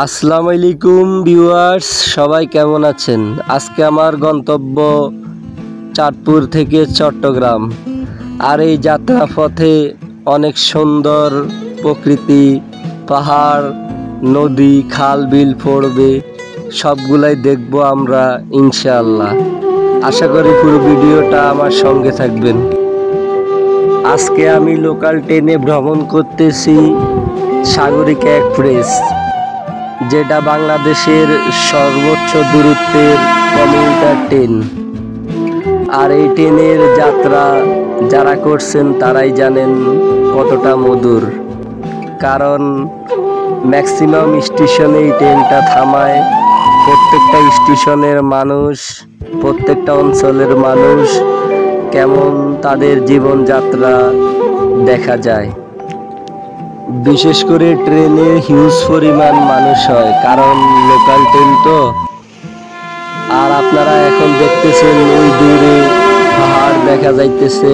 আসসালামু আলাইকুম ভিউয়ার্স, সবাই কেমন আছেন? আজকে আমার গন্তব্য চাঁদপুর থেকে চট্টগ্রাম। আর এই যাত্রা পথে অনেক সুন্দর প্রকৃতি, পাহাড়, নদী, খাল, বিল পড়বে, সবগুলাই দেখবো আমরা ইনশাআল্লাহ। আশা করি পুরো ভিডিওটা আমার সঙ্গে থাকবেন। আজকে আমি লোকাল ট্রেনে ভ্রমণ করতেছি সাগরিকা এক্সপ্রেস, যেটা বাংলাদেশের সর্বোচ্চ দূরত্বের কমিউটার ট্রেন। আর এই ট্রেনের যাত্রা যারা করছেন তারাই জানেন কতটা মধুর, কারণ ম্যাক্সিমাম স্টেশনে এই ট্রেনটা থামায়। প্রত্যেকটা স্টেশনের মানুষ, প্রত্যেকটা অঞ্চলের মানুষ কেমন তাদের জীবনযাত্রা দেখা যায়। বিশেষ করে ট্রেনে হিউজ পরিমাণ মানুষ হয়, কারণ লোকাল ট্রেন তো। আর আপনারা এখন দেখতেছেন ওই দূরে পাহাড় দেখা যাইতেছে,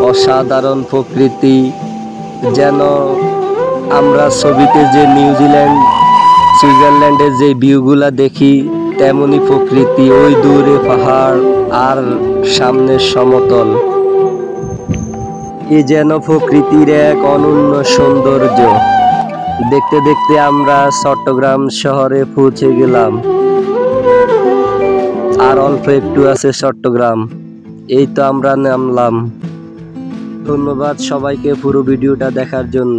অসাধারণ প্রকৃতি, যেন আমরা ছবিতে যে নিউজিল্যান্ড, সুইজারল্যান্ডের যে ভিউগুলা দেখি তেমনই প্রকৃতি। ওই দূরে পাহাড় আর সামনের সমতল, এ যেন প্রকৃতির এক অনন্য সৌন্দর্য। দেখতে দেখতে আমরা চট্টগ্রাম শহরে পৌঁছে গেলাম। আর অল্প একটু আছে চট্টগ্রাম, এই তো আমরা নামলাম। ধন্যবাদ সবাইকে পুরো ভিডিওটা দেখার জন্য।